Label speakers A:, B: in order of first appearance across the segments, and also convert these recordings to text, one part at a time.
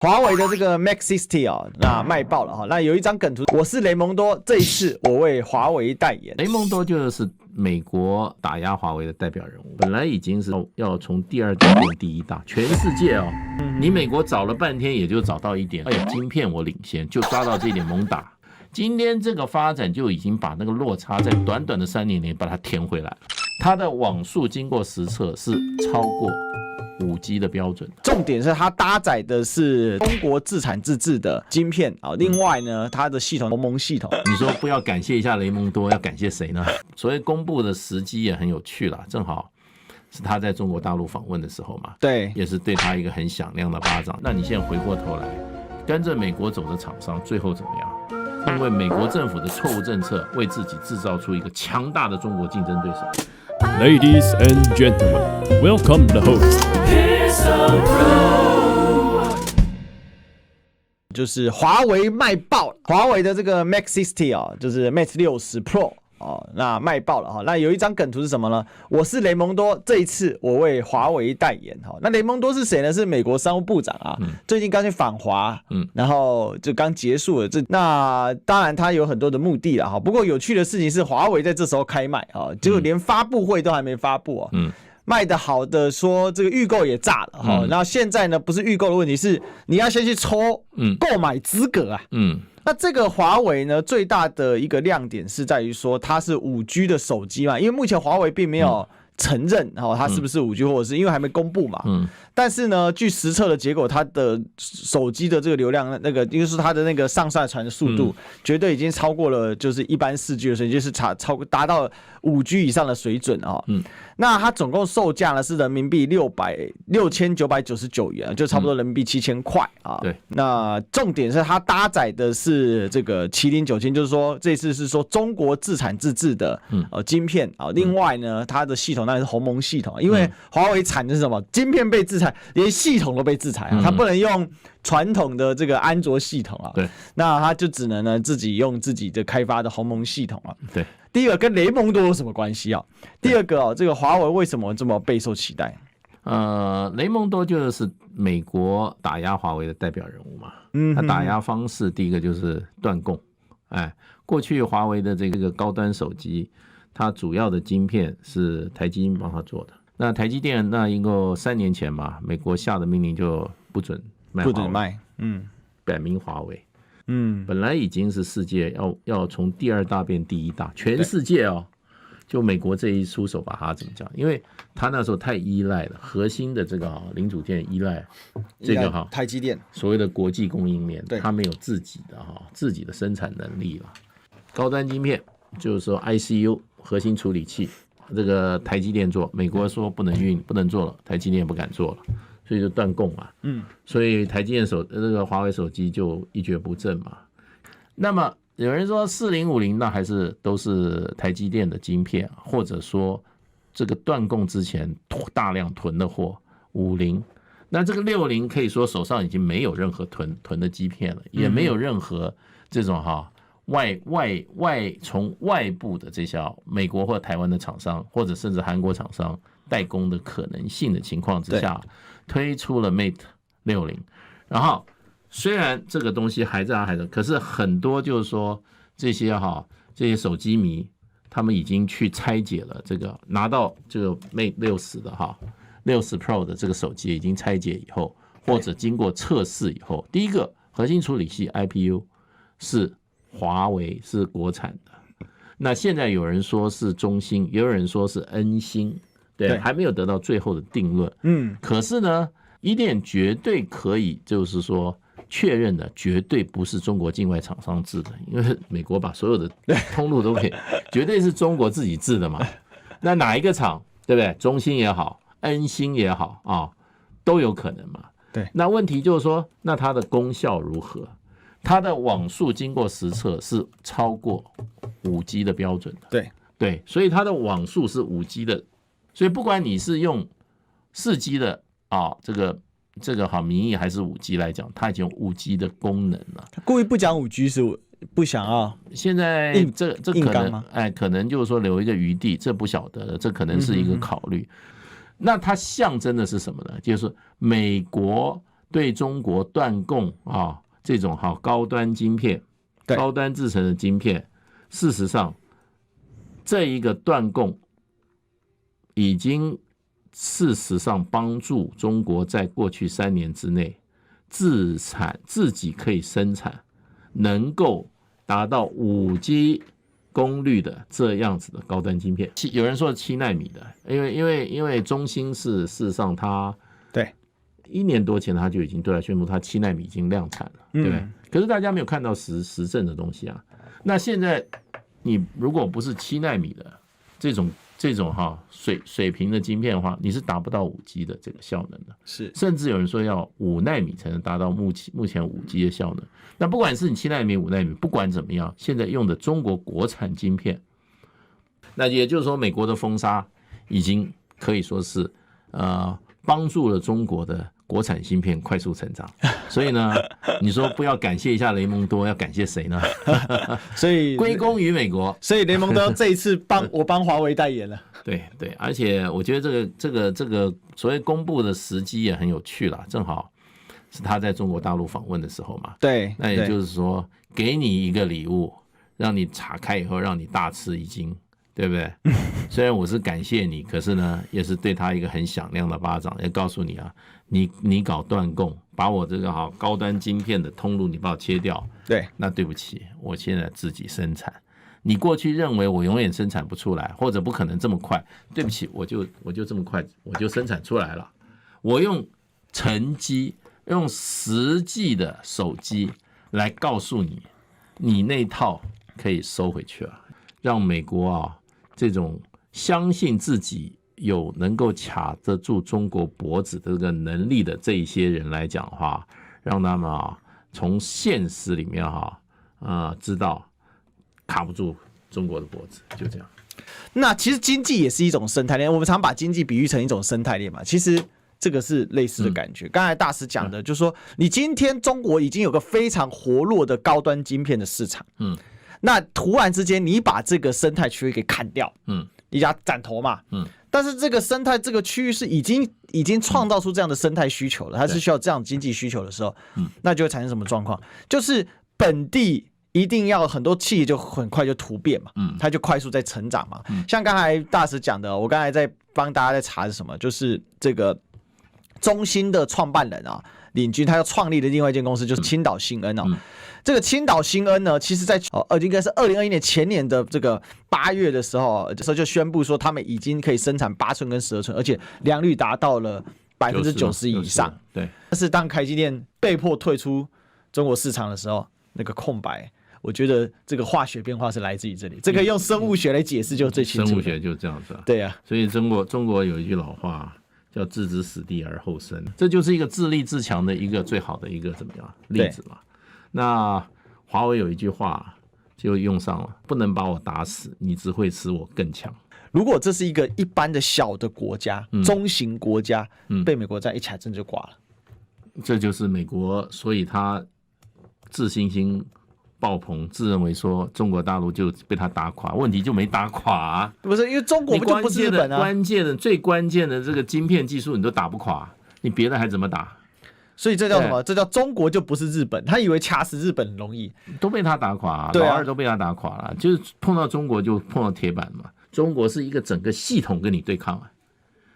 A: 华为的这个 Mate 60啊，那卖爆了哈。那有一张梗图，我是雷蒙多，这一次我为华为代言。
B: 雷蒙多就是美国打压华为的代表人物，本来已经是要从第二大变第一大，全世界哦，你美国找了半天也就找到一点，哎呀，晶片我领先，就抓到这一点猛打。今天这个发展就已经把那个落差在短短的3年内把它填回来了。它的网速经过实测是超过5G 的标准，
A: 重点是它搭载的是中国自产自制的晶片啊。另外呢，它的系统鸿蒙系统，
B: 你说不要感谢一下雷蒙多，要感谢谁呢？所谓公布的时机也很有趣啦，正好是他在中国大陆访问的时候嘛，
A: 对，
B: 也是对他一个很响亮的巴掌。那你现在回过头来，跟着美国走的厂商最后怎么样？因为美国政府的错误政策，为自己制造出一个强大的中国竞争对手。
C: Ladies and gentlemen, welcome the host.
A: 就是华为卖爆了，华为的这个 Mate 60啊，就是 Mate 60 Pro。那卖爆了哈。那有一张梗图是什么呢？我是雷蒙多，这一次我为华为代言哈。那雷蒙多是谁呢？是美国商务部长啊，最近刚去访华，然后就刚结束了。那当然他有很多的目的了哈。不过有趣的事情是，华为在这时候开卖啊，结果连发布会都还没发布啊。卖的好的说这个预购也炸了哈，然后现在呢不是预购的问题，是你要先去抽购买资格啊。那这个华为呢，最大的一个亮点是在于说它是5G 的手机嘛，因为目前华为并没有承认它是不是5G，或者是因为还没公布嘛。但是呢，据实测的结果，它的手机的这个流量，那个就是它的那个上下传的速度，绝对已经超过了就是一般4G 的水平，就是达到5G 以上的水准啊。那它总共售价呢是人民币6999元，就差不多人民币7000块啊。
B: 对。
A: 那重点是它搭载的是这个麒麟9000，就是说这次是说中国自产自制的晶片啊。另外呢，它的系统当然是鸿蒙系统，因为华为产的是什么？晶片被制裁，连系统都被制裁啊，它不能用传统的这个安卓系统啊。
B: 对。
A: 那它就只能呢自己用自己的开发的鸿蒙系统啊。
B: 对。
A: 第一个跟雷蒙多有什么关系啊？第二个这个华为为什么这么备受期待？
B: 雷蒙多就是美国打压华为的代表人物嘛。他打压方式，第一个就是断供。过去华为的这个高端手机，它主要的晶片是台积电帮他做的。那台积电那一个3年前嘛，美国下的命令就不准卖华为，不准卖，改名华为。本来已经是世界要从第2大变第1大，全世界哦，就美国这一出手把它怎么讲？因为他那时候太依赖了核心的这个零组件，依赖这个
A: 台积电
B: 所谓的国际供应链，他没有自己的生产能力了。高端晶片就是说 ICU 核心处理器，这个台积电做，美国说不能做了，台积电也不敢做了。所以就断供嘛，所以台积电这个华为手机就一蹶不振嘛。那么有人说4050那还是都是台积电的晶片，或者说这个断供之前大量囤的货50，那这个60可以说手上已经没有任何囤的晶片了，也没有任何这种从外部的这些美国或台湾的厂商，或者甚至韩国厂商代工的可能性的情况之下，推出了 Mate 60，然后虽然这个东西还在，可是很多就是说这些手机迷，他们已经去拆解了这个，拿到这个 Mate 60的60 Pro 的这个手机已经拆解以后，或者经过测试以后，第一个核心处理器 IPU 是华为，是国产的。那现在有人说是中兴，也有人说是恩兴。对，还没有得到最后的定论。可是呢，一点绝对可以，就是说确认的，绝对不是中国境外厂商制的，因为美国把所有的通路都可以，绝对是中国自己制的嘛。那哪一个厂，对不对？中兴也好，恩兴也好都有可能嘛。
A: 对。
B: 那问题就是说，那它的功效如何？它的网速经过实测是超过5G 的标准的。对，所以它的网速是5G 的。所以不管你是用4G 的这个名义还是5G 来讲，它已经有5G 的功能了。
A: 他故意不讲5G 是不想要。
B: 现在这可能就是说留一个余地，这不晓得，这可能是一个考虑。那它象征的是什么呢？就是美国对中国断供啊这种高端晶片、高端制成的晶片，事实上这一个断供已经事实上帮助中国在过去3年之内自己可以生产，能够达到5G 功率的这样子的高端晶片。有人说7奈米的，因为中芯是事实上它
A: 对
B: 1年多前他就已经对外宣布他7奈米已经量产了，对不对？可是大家没有看到实证的东西啊。那现在你如果不是7奈米的这种水平的晶片的话，你是达不到5G 的这个效能的，
A: 是
B: 甚至有人说要5奈米才能达到目前5G 的效能。那不管是你7奈米、5奈米，不管怎么样，现在用的中国国产晶片，那也就是说，美国的封杀已经可以说是帮助了中国的国产芯片快速成长。所以呢，你说不要感谢一下雷蒙多，要感谢谁呢？
A: 所以
B: 归功于美国。
A: 所以雷蒙多这一次帮华为代言了。
B: 对，而且我觉得这个所谓公布的时机也很有趣啦，正好是他在中国大陆访问的时候嘛。
A: 对，
B: 那也就是说，给你一个礼物，让你查开以后让你大吃一惊，对不对？虽然我是感谢你，可是呢，也是对他一个很响亮的巴掌，也告诉你啊，你搞断供，把我这个高端晶片的通路你把我切掉，
A: 对，
B: 那对不起，我现在自己生产。你过去认为我永远生产不出来，或者不可能这么快，对不起，我就这么快，我就生产出来了。我用成绩，用实际的手机来告诉你，你那套可以收回去了，让美国这种相信自己有能够卡得住中国脖子的这个能力的这一些人来讲的话，让他们从现实里面知道卡不住中国的脖子，就这样。
A: 那其实经济也是一种生态链，我们常把经济比喻成一种生态链嘛，其实这个是类似的感觉。刚才大师讲的就是说，你今天中国已经有个非常活络的高端晶片的市场，那突然之间你把这个生态区域给砍掉，你要斩头嘛，但是这个生态这个区域是已经创造出这样的生态需求了，它是需要这样经济需求的时候，那就会产生什么状况？就是本地一定要很多企业就很快就突变嘛，它就快速在成长嘛。像刚才大使讲的，我刚才在帮大家在查是什么，就是这个中芯的创办人领军，他要创立的另外一间公司就是青岛新恩这个青岛新恩呢，其实在应该是2021年前年的这个8月的时候，就宣布说他们已经可以生产8寸跟12寸，而且良率达到了90%以上。
B: 对，
A: 但是当台积电被迫退出中国市场的时候，那个空白，我觉得这个化学变化是来自于这里，这个用生物学来解释就最清楚。
B: 生物学就这样子
A: 对啊，
B: 所以中国有一句老话叫置之死地而后生，这就是一个自立自强的一个最好的一个怎么样例子嘛。那华为有一句话就用上了，不能把我打死，你只会使我更强。
A: 如果这是一个一般的小的国家，中型国家，被美国这样一踩真就挂了。
B: 这就是美国，所以他自信心爆棚，自认为说中国大陆就被他打垮，问题就没打垮
A: 不是因为中国就不是日本
B: 最关键的这个晶片技术你都打不垮，你别的还怎么打？
A: 所以这叫什么？这叫中国就不是日本，他以为掐死日本很容易，
B: 都被他打垮，
A: 对啊，
B: 老二都被他打垮了，就是碰到中国就碰到铁板嘛。中国是一个整个系统跟你对抗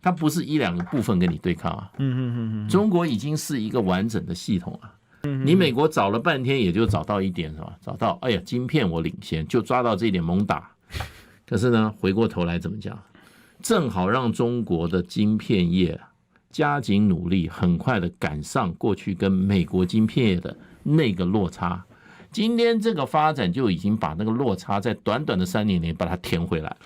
B: 它不是1-2个部分跟你对抗中国已经是一个完整的系统你美国找了半天也就找到一点是吧？找到哎呀晶片我领先，就抓到这一点猛打。可是呢，回过头来怎么讲？正好让中国的晶片业加紧努力，很快的赶上过去跟美国晶片业的那个落差。今天这个发展就已经把那个落差在短短的3年内把它填回来了。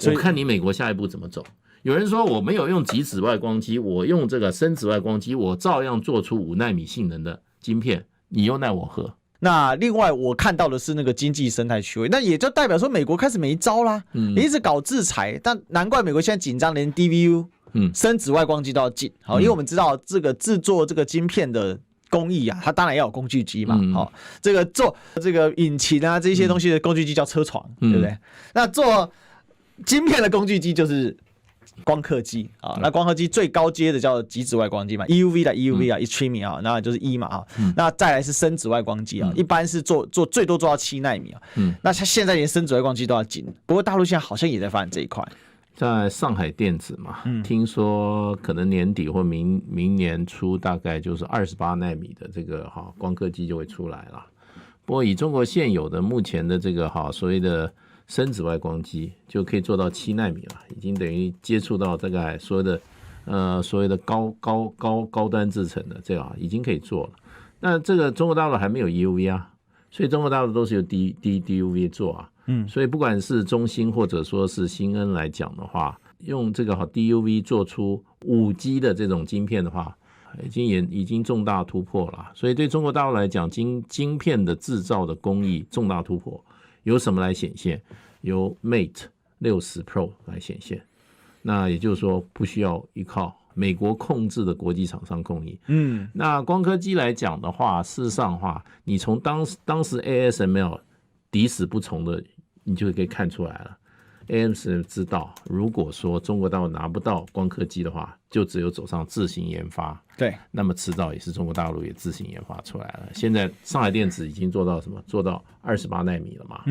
B: 我看你美国下一步怎么走。有人说我没有用极紫外光机，我用这个深紫外光机，我照样做出5奈米性能的晶片，你又奈我何？
A: 那另外我看到的是那个经济生态区位，那也就代表说美国开始没招啦，你一直搞制裁，但难怪美国现在紧张，连 DVU 深紫外光机都要禁。好，因为我们知道这个制作这个晶片的工艺它当然要有工具机嘛。好，这个做这个引擎啊这些东西的工具机叫车床，对不对？那做晶片的工具机就是光刻机啊。那光刻机最高阶的叫极紫外光机嘛 ，EUV 的 EUV 啊 ，Extreme 啊，那就是E 嘛啊。那再来是深紫外光机啊，一般是做最多做到7奈米啊。那它现在连深紫外光机都要进，不过大陆现在好像也在发展这一块。
B: 在上海电子嘛，听说可能年底或明年初，大概就是28奈米的这个光刻机就会出来了。不过以中国现有的目前的这个所谓的深紫外光机，就可以做到7奈米了，已经等于接触到大概所谓的高端制程的这个已经可以做了。那这个中国大陆还没有 EUV 啊，所以中国大陆都是由 DUV 做啊。所以不管是中芯或者说是新恩来讲的话，用这个DUV 做出5G 的这种晶片的话，已经重大突破了。所以对中国大陆来讲，晶片的制造的工艺重大突破，由什么来显现？由 Mate 60 Pro 来显现。那也就是说，不需要依靠美国控制的国际厂商供应。那光刻机来讲的话，事实上的话，你从当时 ASML 抵死不从的，你就可以看出来了。ASML 知道，如果说中国大陆拿不到光刻机的话，就只有走上自行研发。
A: 对，
B: 那么迟早也是中国大陆也自行研发出来了。现在上海电子已经做到什么？做到28奈米了嘛。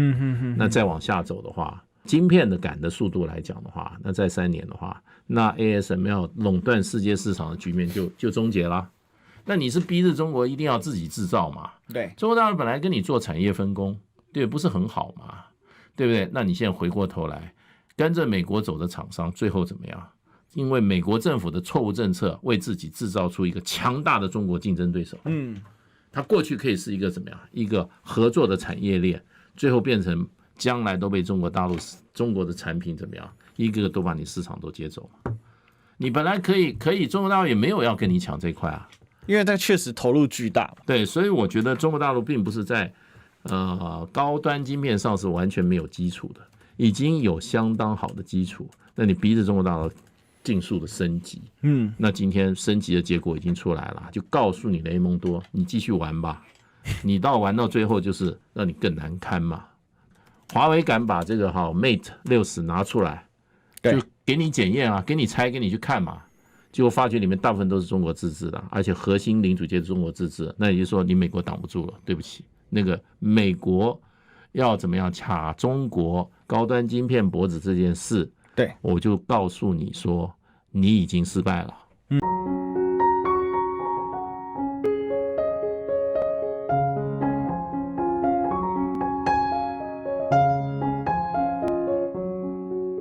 B: 那再往下走的话，晶片的赶的速度来讲的话，那再3年的话，那 ASML 垄断世界市场的局面就终结了。那你是逼着中国一定要自己制造嘛？
A: 对，
B: 中国大陆本来跟你做产业分工，对，不是很好嘛？对不对？那你现在回过头来跟着美国走的厂商，最后怎么样？因为美国政府的错误政策，为自己制造出一个强大的中国竞争对手。它过去可以是一个怎么样？一个合作的产业链，最后变成将来都被中国大陆中国的产品怎么样？一个个都把你市场都接走。你本来可以，中国大陆也没有要跟你抢这块啊，
A: 因为它确实投入巨大。
B: 对，所以我觉得中国大陆并不是在高端晶片上是完全没有基础的，已经有相当好的基础。那你逼着中国大陆尽速的升级，那今天升级的结果已经出来了，就告诉你雷蒙多，你继续玩吧，你玩到最后就是让你更难堪嘛。华为敢把这个Mate 60拿出来，就给你检验啊，给你拆，给你去看嘛。结果发觉里面大部分都是中国自制的，而且核心零组件是中国自制，那也就是说你美国挡不住了，对不起。那个美国要怎么样卡中国高端晶片脖子这件事，
A: 对，
B: 我就告诉你说，你已经失败了。